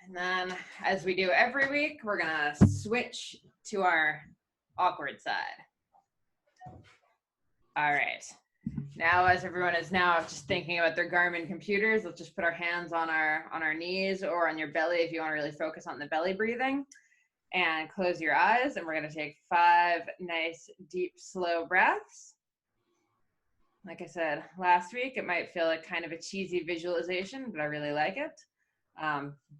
And then, as we do every week, we're gonna switch to our awkward side. All right. Now, as everyone is now just thinking about their Garmin computers, let's just put our hands on our knees or on your belly if you want to really focus on the belly breathing. And close your eyes, and we're gonna take 5 nice, deep, slow breaths. Like I said last week, it might feel like kind of a cheesy visualization, but I really like it.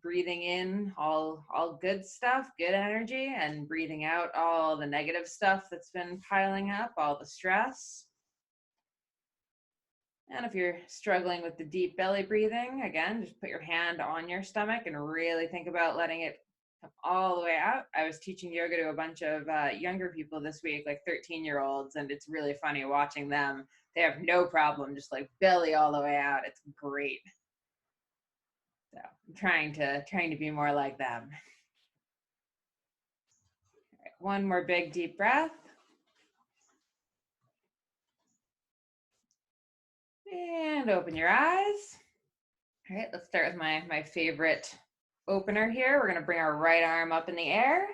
Breathing in all good stuff, good energy, and breathing out all the negative stuff that's been piling up, all the stress. And if you're struggling with the deep belly breathing, again, just put your hand on your stomach and really think about letting it come all the way out. I was teaching yoga to a bunch of younger people this week, like 13-year-olds, and it's really funny watching them. They have no problem just like belly all the way out. It's great. So I'm trying to be more like them. All right, one more big deep breath. And open your eyes. All right, let's start with my favorite opener here. We're gonna bring our right arm up in the air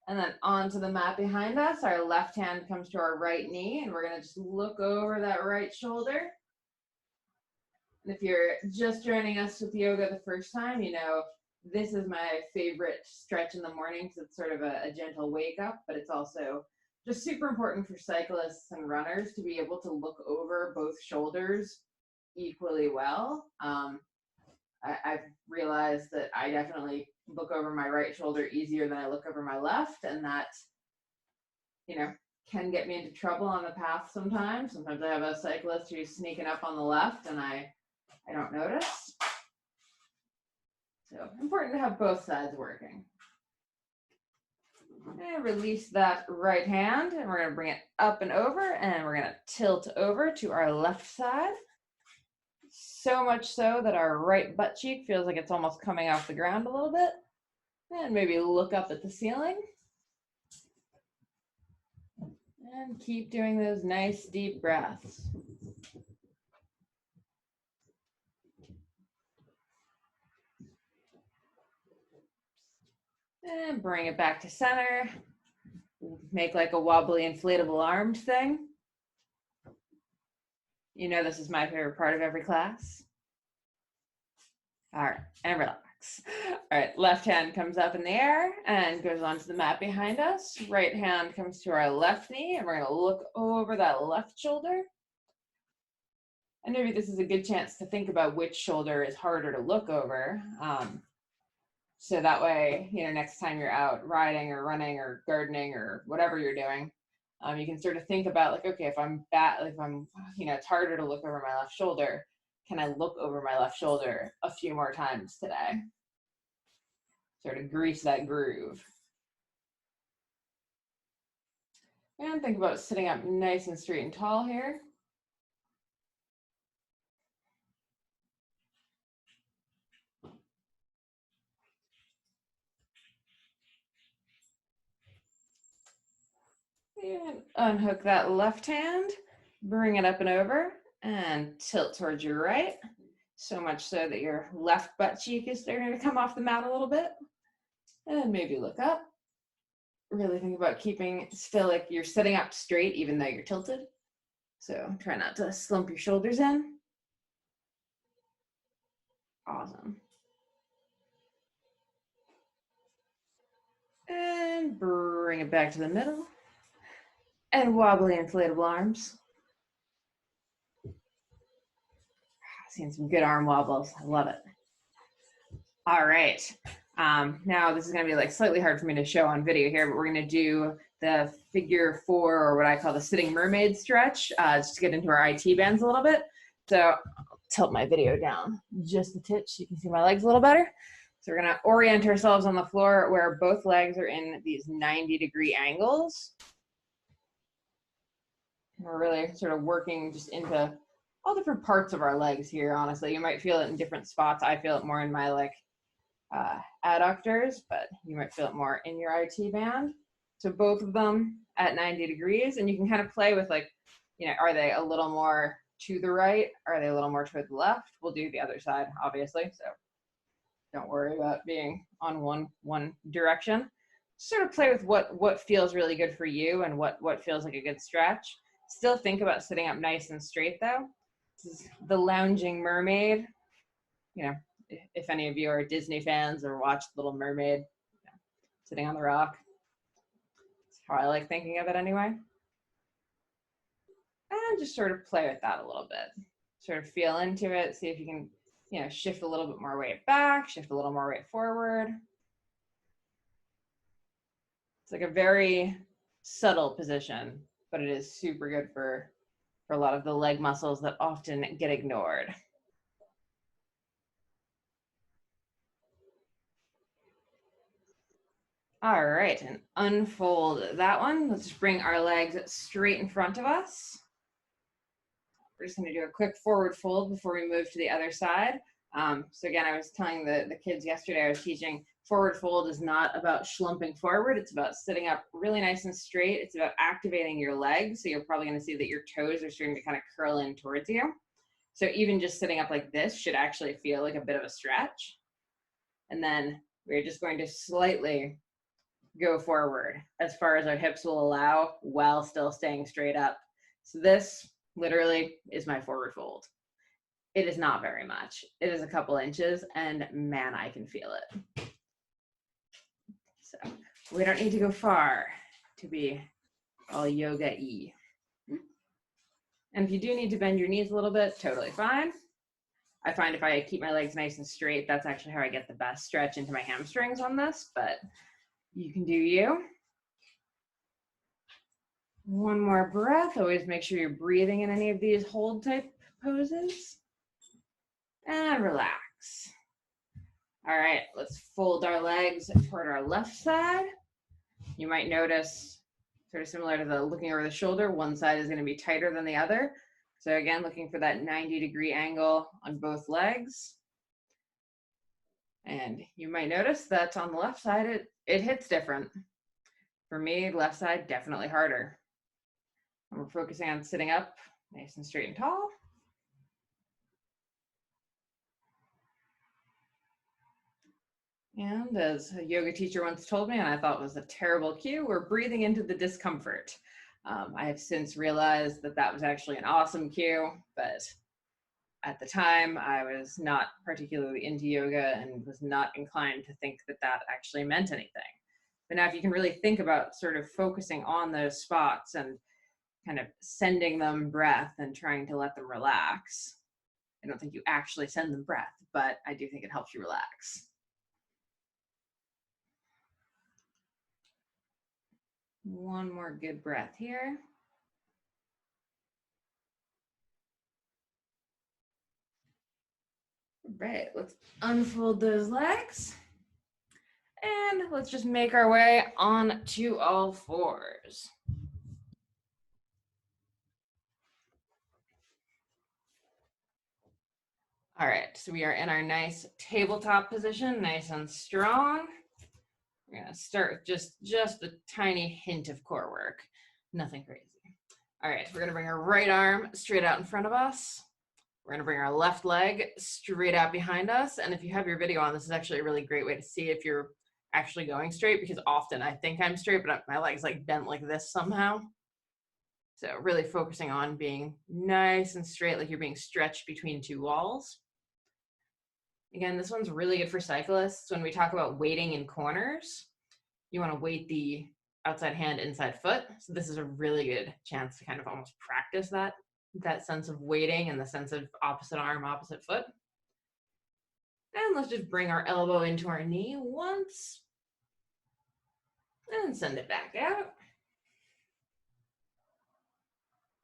and then onto the mat behind us. Our left hand comes to our right knee, and we're gonna just look over that right shoulder. And if you're just joining us with yoga the first time, you know, this is my favorite stretch in the morning because it's sort of a gentle wake up, but it's also just super important for cyclists and runners to be able to look over both shoulders equally well. I've realized that I definitely look over my right shoulder easier than I look over my left, and that, you know, can get me into trouble on the path sometimes. Sometimes I have a cyclist who's sneaking up on the left and I don't notice. So important to have both sides working. And release that right hand, and we're gonna bring it up and over, and we're gonna tilt over to our left side. So much so that our right butt cheek feels like it's almost coming off the ground a little bit. And maybe look up at the ceiling. And keep doing those nice deep breaths. And bring it back to center. Make like a wobbly inflatable armed thing. You know this is my favorite part of every class. All right, and relax. All right, left hand comes up in the air and goes onto the mat behind us. Right hand comes to our left knee, and we're gonna look over that left shoulder. And maybe this is a good chance to think about which shoulder is harder to look over. So that way, you know, next time you're out riding or running or gardening or whatever you're doing, you can sort of think about like, okay, if I'm, you know, it's harder to look over my left shoulder. Can I look over my left shoulder a few more times today? Sort of grease that groove. And think about sitting up nice and straight and tall here. And unhook that left hand, bring it up and over, and tilt towards your right. So much so that your left butt cheek is starting to come off the mat a little bit. And maybe look up. Really think about keeping still, like you're sitting up straight even though you're tilted. So try not to slump your shoulders in. Awesome. And bring it back to the middle. And wobbly inflatable arms. Seeing some good arm wobbles. I love it. All right. Now this is going to be like slightly hard for me to show on video here, but we're going to do the figure 4, or what I call the sitting mermaid stretch, just to get into our IT bands a little bit. So I'll tilt my video down just a titch so you can see my legs a little better. So we're going to orient ourselves on the floor where both legs are in these 90-degree angles. We're really sort of working just into all different parts of our legs here, honestly. You might feel it in different spots. I feel it more in my like adductors, but you might feel it more in your IT band. So both of them at 90 degrees, and you can kind of play with like, you know, are they a little more to the right? Are they a little more toward the left? We'll do the other side, obviously. So Don't worry about being on one direction. Sort of play with what feels really good for you and what feels like a good stretch. Still think about sitting up nice and straight though. This is the Lounging Mermaid. You know, if any of you are Disney fans or watched Little Mermaid, you know, sitting on the rock. That's how I like thinking of it anyway. And just sort of play with that a little bit. Sort of feel into it, see if you can, you know, shift a little bit more weight back, shift a little more weight forward. It's like a very subtle position, but it is super good for a lot of the leg muscles that often get ignored. All right, and unfold that one. Let's just bring our legs straight in front of us. We're just going to do a quick forward fold before we move to the other side. So again, I was telling the kids yesterday, I was teaching forward fold is not about schlumping forward. It's about sitting up really nice and straight. It's about activating your legs. So you're probably going to see that your toes are starting to kind of curl in towards you. So even just sitting up like this should actually feel like a bit of a stretch. And then we're just going to slightly go forward as far as our hips will allow while still staying straight up. So this literally is my forward fold. It is not very much. It is a couple inches, and man, I can feel it. So we don't need to go far to be all yoga-y. And if you do need to bend your knees a little bit, totally fine. I find if I keep my legs nice and straight, that's actually how I get the best stretch into my hamstrings on this, but you can do you. One more breath. Always make sure you're breathing in any of these hold type poses. And relax. All right, let's fold our legs toward our left side. You might notice, sort of similar to the looking over the shoulder, one side is going to be tighter than the other. So again, looking for that 90-degree angle on both legs. And you might notice that on the left side, it hits different. For me, left side, definitely harder. And we're focusing on sitting up nice and straight and tall. And as a yoga teacher once told me, and I thought was a terrible cue, we're breathing into the discomfort. I have since realized that that was actually an awesome cue, but at the time I was not particularly into yoga and was not inclined to think that that actually meant anything. But now if you can really think about sort of focusing on those spots and kind of sending them breath and trying to let them relax. I don't think you actually send them breath, but I do think it helps you relax. One more good breath here. All right, let's unfold those legs. And let's just make our way on to all fours. All right, so we are in our nice tabletop position, nice and strong. We're gonna start with just a tiny hint of core work, nothing crazy. All right, we're gonna bring our right arm straight out in front of us. We're gonna bring our left leg straight out behind us. And if you have your video on, this is actually a really great way to see if you're actually going straight, because often I think I'm straight, but my leg's like bent like this somehow. So really focusing on being nice and straight, like you're being stretched between two walls. Again, this one's really good for cyclists. When we talk about weighting in corners, you want to weight the outside hand, inside foot. So this is a really good chance to kind of almost practice that sense of weighting and the sense of opposite arm, opposite foot. And let's just bring our elbow into our knee once and send it back out.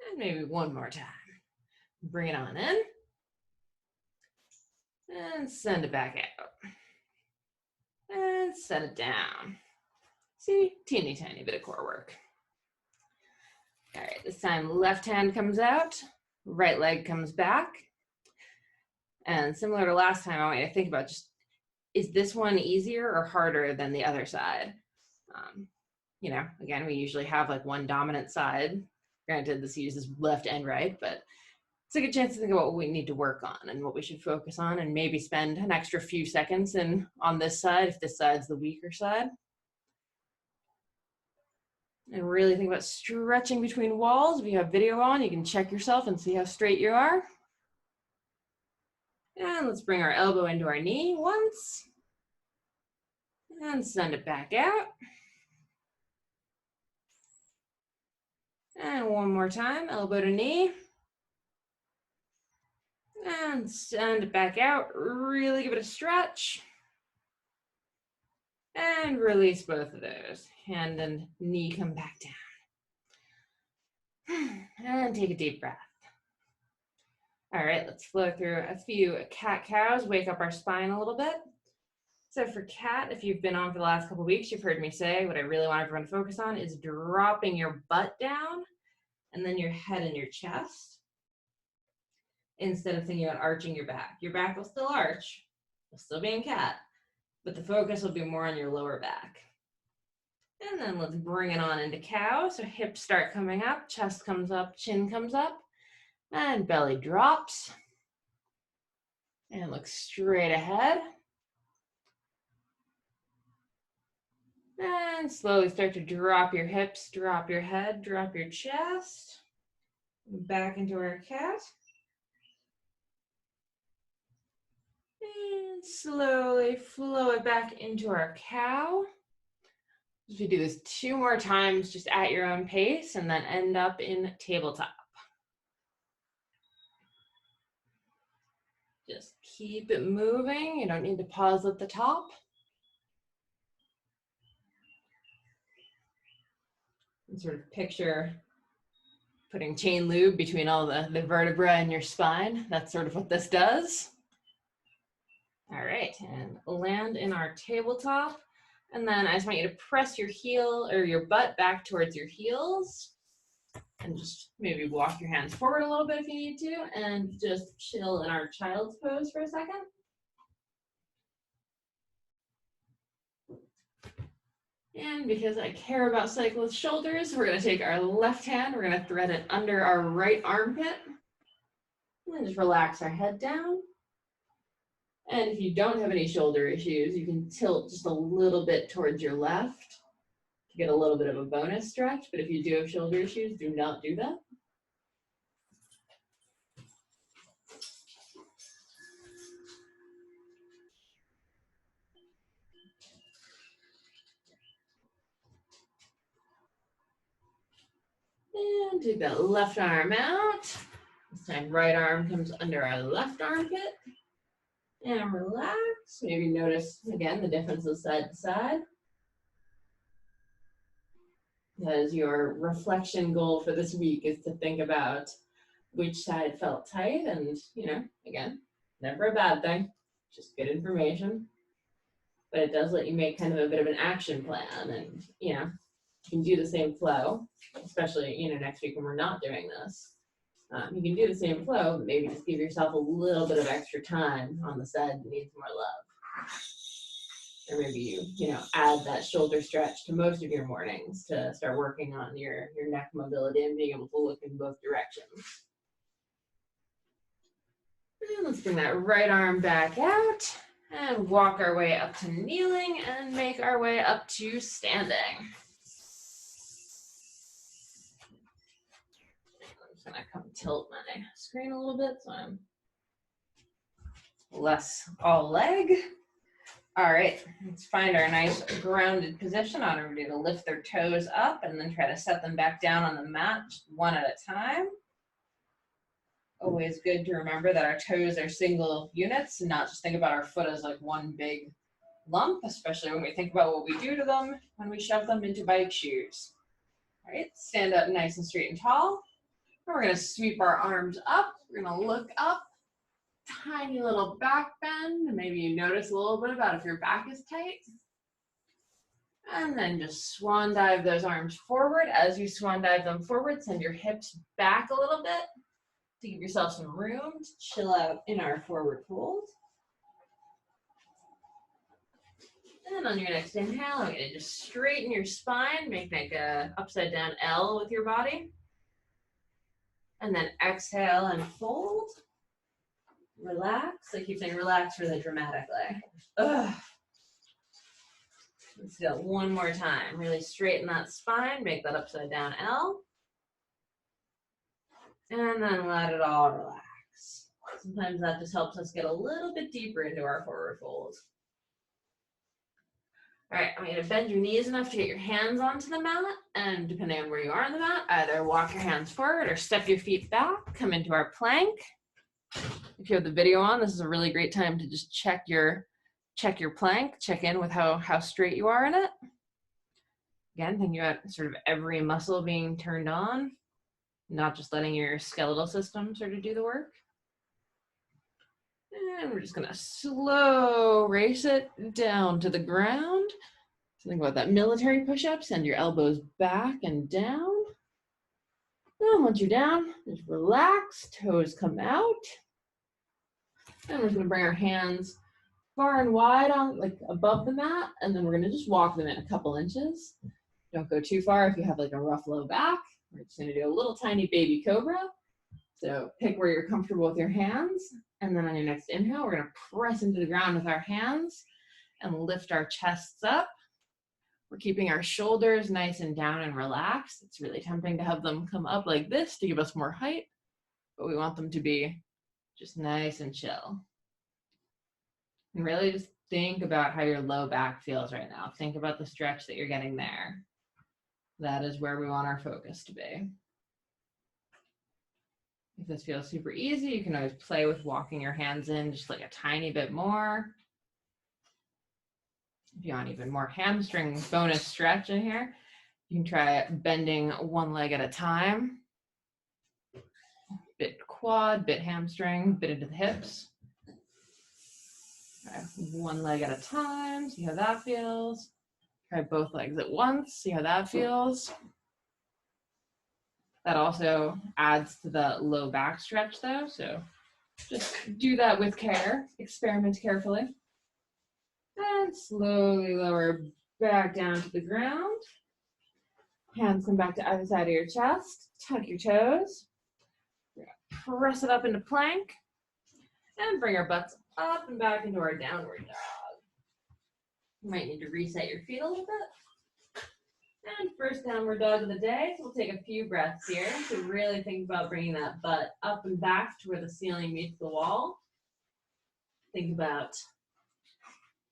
And maybe one more time. Bring it on in and send it back out. And set it down. See, teeny tiny bit of core work. All right, this time left hand comes out, right leg comes back. And similar to last time, I want you to think about just, is this one easier or harder than the other side? You know, again, we usually have like one dominant side. Granted, this uses left and right, but it's a good chance to think about what we need to work on and what we should focus on, and maybe spend an extra few seconds on this side if this side's the weaker side. And really think about stretching between walls. If you have video on, you can check yourself and see how straight you are. And let's bring our elbow into our knee once. And send it back out. And one more time, elbow to knee. And send it back out. Really give it a stretch. And release both of those. Hand and knee come back down. And take a deep breath. All right, let's flow through a few cat-cows, wake up our spine a little bit. So for cat, if you've been on for the last couple of weeks, you've heard me say what I really want everyone to focus on is dropping your butt down and then your head and your chest instead of thinking about arching your back. Your back will still arch, will still be in cat, but the focus will be more on your lower back. And then let's bring it on into cow. So hips start coming up, chest comes up, chin comes up, and belly drops. And look straight ahead. And slowly start to drop your hips, drop your head, drop your chest. Back into our cat. And slowly flow it back into our cow. If you do this 2 more times, just at your own pace, and then end up in tabletop. Just keep it moving. You don't need to pause at the top. And sort of picture putting chain lube between all the vertebrae in your spine. That's sort of what this does. All right, and land in our tabletop. And then I just want you to press your heel or your butt back towards your heels. And just maybe walk your hands forward a little bit if you need to. And just chill in our child's pose for a second. And because I care about cyclist shoulders, we're going to take our left hand, we're going to thread it under our right armpit. And then just relax our head down. And if you don't have any shoulder issues, you can tilt just a little bit towards your left to get a little bit of a bonus stretch. But if you do have shoulder issues, do not do that. And take that left arm out. This time right arm comes under our left armpit. And relax. Maybe notice, again, the differences side to side. Because your reflection goal for this week is to think about which side felt tight. And, you know, again, never a bad thing. Just good information. But it does let you make kind of a bit of an action plan. And, you know, you can do the same flow, especially, you know, next week when we're not doing this. You can do the same flow, but maybe just give yourself a little bit of extra time on the side that needs more love. Or maybe you know, add that shoulder stretch to most of your mornings to start working on your neck mobility and being able to look in both directions. And let's bring that right arm back out and walk our way up to kneeling and make our way up to standing. I'm gonna come tilt my screen a little bit so I'm less all leg. All right, let's find our nice grounded position. On everybody to lift their toes up and then try to set them back down on the mat, just one at a time. Always good to remember that our toes are single units and not just think about our foot as like one big lump, especially when we think about what we do to them when we shove them into bike shoes. All right, stand up nice and straight and tall. And we're gonna sweep our arms up. We're gonna look up, tiny little back bend. And maybe you notice a little bit about if your back is tight. And then just swan dive those arms forward. As you swan dive them forward, send your hips back a little bit to give yourself some room to chill out in our forward fold. And on your next inhale, I'm gonna just straighten your spine, make a upside down L with your body. And then exhale and fold. Relax. I keep saying relax really dramatically. Ugh. Let's go one more time. Really straighten that spine. Make that upside down L. And then let it all relax. Sometimes that just helps us get a little bit deeper into our forward fold. All right, I want you to bend your knees enough to get your hands onto the mat, and depending on where you are on the mat, either walk your hands forward or step your feet back, come into our plank. If you have the video on, this is a really great time to just check your plank, check in with how straight you are in it. Again, thinking about sort of every muscle being turned on, not just letting your skeletal system sort of do the work. And we're just gonna slow race it down to the ground. So think about that military push-up, send your elbows back and down. And once you're down, just relax, toes come out. And we're just gonna bring our hands far and wide on, like above the mat, and then we're gonna just walk them in a couple inches. Don't go too far if you have like a rough low back. We're just gonna do a little tiny baby cobra. So pick where you're comfortable with your hands, and then on your next inhale, we're gonna press into the ground with our hands and lift our chests up. We're keeping our shoulders nice and down and relaxed. It's really tempting to have them come up like this to give us more height, but we want them to be just nice and chill. And really just think about how your low back feels right now. Think about the stretch that you're getting there. That is where we want our focus to be. If this feels super easy, you can always play with walking your hands in just like a tiny bit more. If you want even more hamstring bonus stretch in here, you can try bending one leg at a time. Bit quad, bit hamstring, bit into the hips. Okay. One leg at a time, see how that feels. Try both legs at once, see how that feels. That also adds to the low back stretch though, so just do that with care, experiment carefully. And slowly lower back down to the ground. Hands come back to either side of your chest. Tuck your toes. Press it up into plank. And bring our butts up and back into our downward dog. You might need to reset your feet a little bit. And first downward dog of the day. So we'll take a few breaths here to really think about bringing that butt up and back to where the ceiling meets the wall. Think about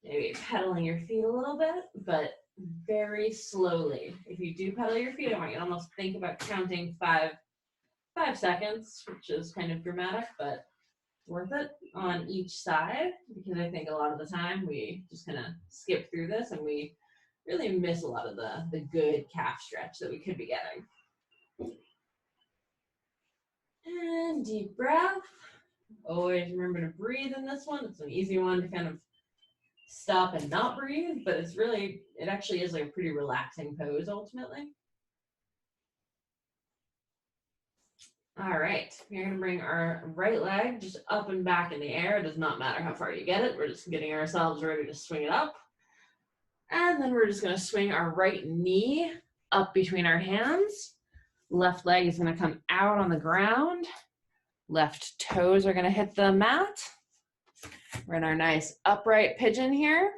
maybe pedaling your feet a little bit, but very slowly. If you do pedal your feet, I want you to almost think about counting 5 seconds, which is kind of dramatic, but worth it on each side, because I think a lot of the time we just kind of skip through this and we really miss a lot of the good calf stretch that we could be getting. And deep breath. Always remember to breathe in this one. It's an easy one to kind of stop and not breathe, but it actually is like a pretty relaxing pose ultimately. All right, we're gonna bring our right leg just up and back in the air. It does not matter how far you get it. We're just getting ourselves ready to swing it up. And then we're just gonna swing our right knee up between our hands. Left leg is gonna come out on the ground. Left toes are gonna hit the mat. We're in our nice upright pigeon here.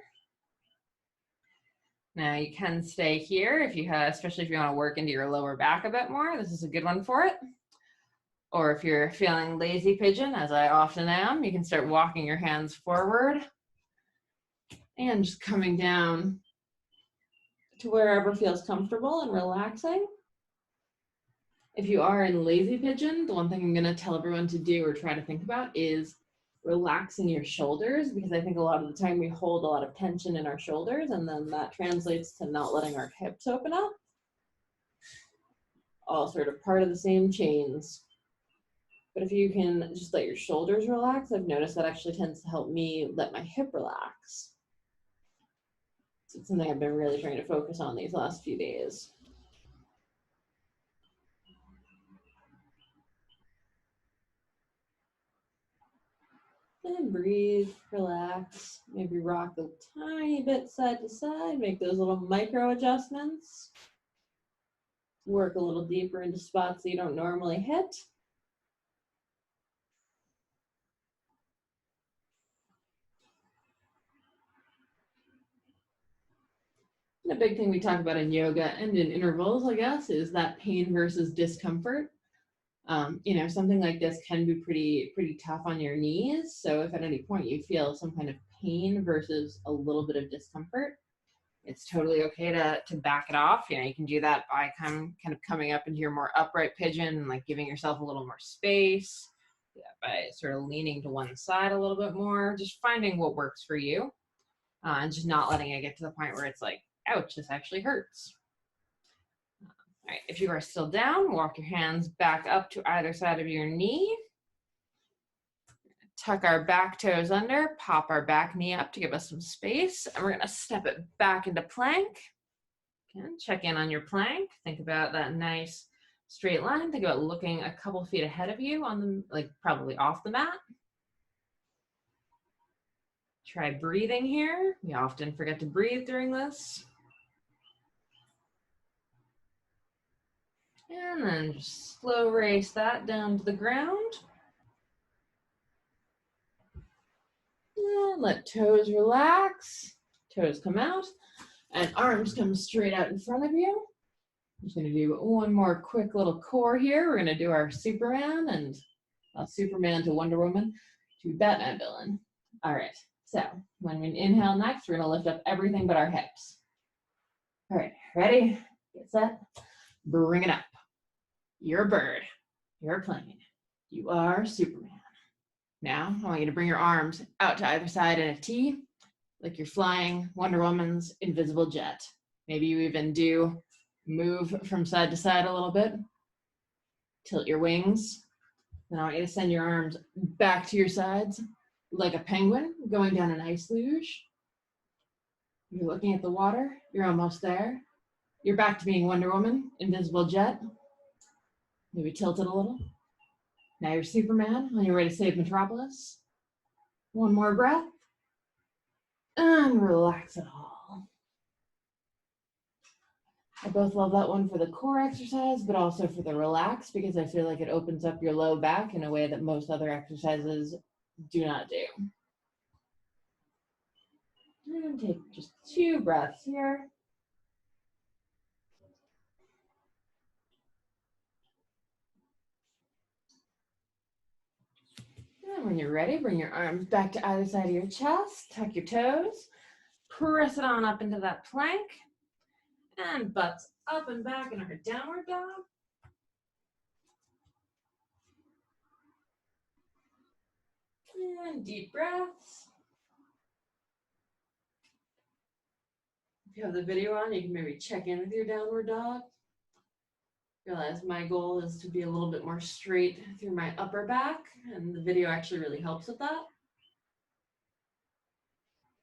Now you can stay here if you have, especially if you want to work into your lower back a bit more. This is a good one for it. Or if you're feeling lazy pigeon, as I often am, you can start walking your hands forward and just coming down to wherever feels comfortable and relaxing. If you are in lazy pigeon, the one thing I'm going to tell everyone to do or try to think about is relaxing your shoulders, because I think a lot of the time we hold a lot of tension in our shoulders, and then that translates to not letting our hips open up. All sort of part of the same chains. But if you can just let your shoulders relax, I've noticed that actually tends to help me let my hip relax. So it's something I've been really trying to focus on these last few days. And breathe, relax, maybe rock a tiny bit side to side, make those little micro adjustments. Work a little deeper into spots that you don't normally hit. A big thing we talk about in yoga and in intervals, I guess, is that pain versus discomfort. You know, something like this can be pretty tough on your knees. So if at any point you feel some kind of pain versus a little bit of discomfort, it's totally okay to back it off. You know, you can do that by kind of coming up into your more upright pigeon and like giving yourself a little more space. Yeah, by sort of leaning to one side a little bit more, just finding what works for you, and just not letting it get to the point where it's like, ouch, this actually hurts. All right, if you are still down, walk your hands back up to either side of your knee. Tuck our back toes under, pop our back knee up to give us some space, and we're gonna step it back into plank. Again, check in on your plank. Think about that nice straight line. Think about looking a couple feet ahead of you on the, like probably off the mat. Try breathing here. We often forget to breathe during this. And then just slow race that down to the ground. And let toes relax. Toes come out and arms come straight out in front of you. I'm just going to do one more quick little core here. We're going to do our Superman and Superman to Wonder Woman to Batman villain. All right. So when we inhale next, we're going to lift up everything but our hips. All right. Ready? Get set. Bring it up. You're a bird. You're a plane. You are Superman. Now, I want you to bring your arms out to either side in a T, like you're flying Wonder Woman's invisible jet. Maybe you even do move from side to side a little bit. Tilt your wings. Then I want you to send your arms back to your sides like a penguin going down an ice luge. You're looking at the water. You're almost there. You're back to being Wonder Woman, invisible jet. Maybe tilt it a little. Now you're Superman on your way to save Metropolis. One more breath. And relax it all. I both love that one for the core exercise, but also for the relax, because I feel like it opens up your low back in a way that most other exercises do not do. And take just 2 breaths here. And when you're ready, bring your arms back to either side of your chest, tuck your toes, press it on up into that plank, and butts up and back in our downward dog. And deep breaths. If you have the video on, you can maybe check in with your downward dog. Realize my goal is to be a little bit more straight through my upper back, and the video actually really helps with that.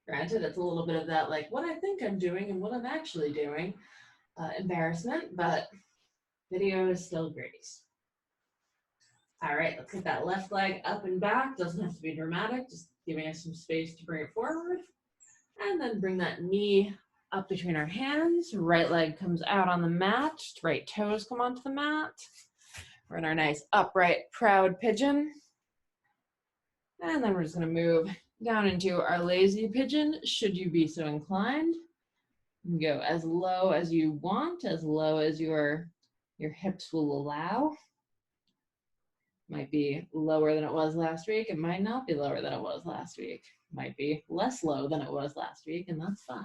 Granted, it's a little bit of that, like what I think I'm doing and what I'm actually doing, embarrassment, but video is still great. All right, let's get that left leg up and back. Doesn't have to be dramatic, just giving us some space to bring it forward. And then bring that knee up between our hands. Right leg comes out on the mat. Right toes come onto the mat. We're in our nice upright, proud pigeon. And then we're just gonna move down into our lazy pigeon, should you be so inclined. You can go as low as you want, as low as your hips will allow. Might be lower than it was last week. It might not be lower than it was last week. Might be less low than it was last week, and that's fine.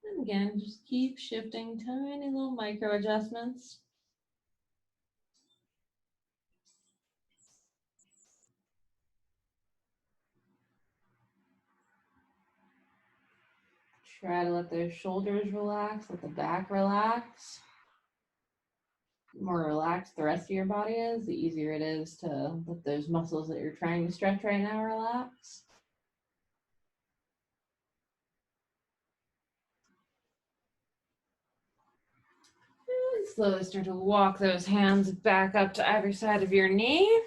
And again, just keep shifting tiny little micro adjustments. Try to let those shoulders relax, let the back relax. The more relaxed the rest of your body is, the easier it is to let those muscles that you're trying to stretch right now relax. And slowly start to walk those hands back up to either side of your knee.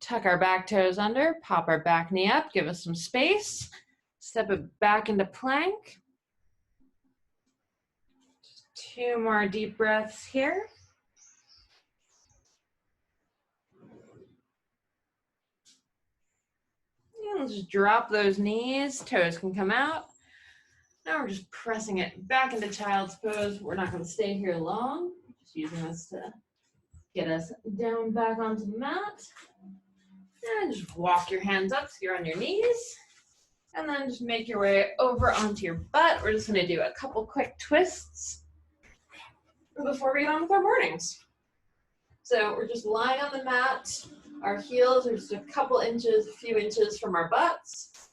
Tuck our back toes under, pop our back knee up, give us some space. Step it back into plank. Just 2 more deep breaths here. let's just drop those knees, toes can come out. Now we're just pressing it back into child's pose. We're not gonna stay here long. Just using this to get us down back onto the mat. And just walk your hands up so you're on your knees. And then just make your way over onto your butt. We're just gonna do a couple quick twists before we get on with our mornings. So we're just lying on the mat. Our heels are just a few inches from our butts.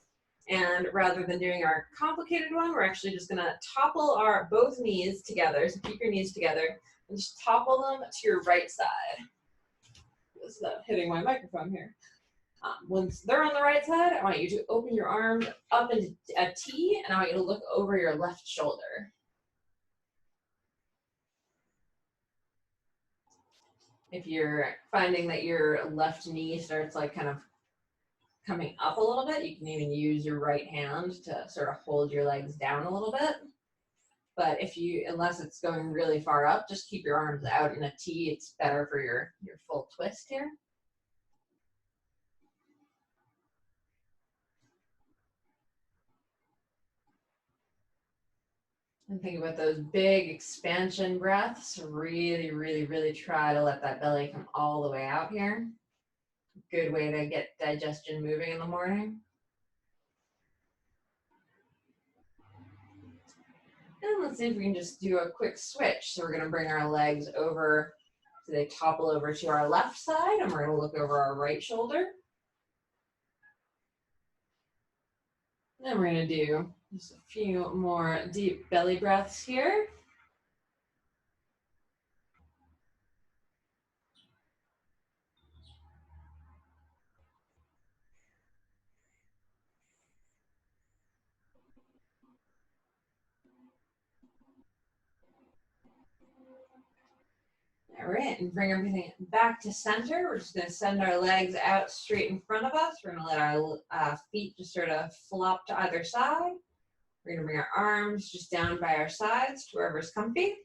And rather than doing our complicated one, we're actually just gonna topple our both knees together. So keep your knees together and just topple them to your right side. This is hitting my microphone here. Once they're on the right side, I want you to open your arms up into a T, and I want you to look over your left shoulder. If you're finding that your left knee starts like kind of coming up a little bit, you can even use your right hand to sort of hold your legs down a little bit. But unless it's going really far up, just keep your arms out in a T. It's better for your full twist here. And think about those big expansion breaths. Really, really, really try to let that belly come all the way out here. Good way to get digestion moving in the morning. And let's see if we can just do a quick switch. So we're going to bring our legs over, so they topple over to our left side, and we're going to look over our right shoulder. Then we're going to do just a few more deep belly breaths here. All right, and bring everything back to center. We're just going to send our legs out straight in front of us. We're going to let our feet just sort of flop to either side. We're going to bring our arms just down by our sides to wherever's comfy.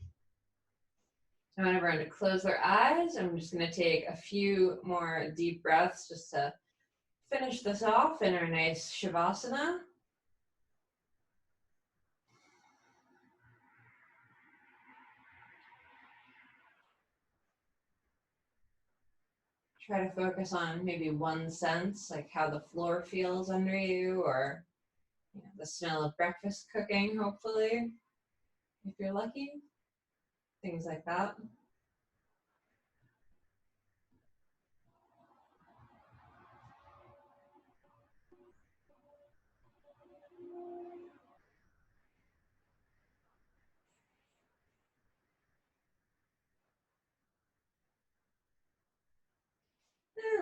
I want everyone to close their eyes. I'm just going to take a few more deep breaths just to finish this off in our nice Shavasana. Try to focus on maybe one sense, like how the floor feels under you, or the smell of breakfast cooking, hopefully, if you're lucky. Things like that.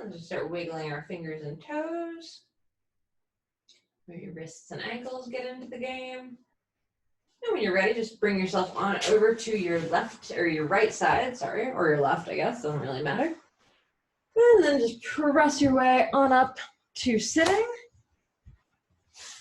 And just start wiggling our fingers and toes. Where your wrists and ankles get into the game. And when you're ready, just bring yourself on over to your left, or your right side, sorry, or your left, I guess, doesn't really matter. And then just press your way on up to sitting.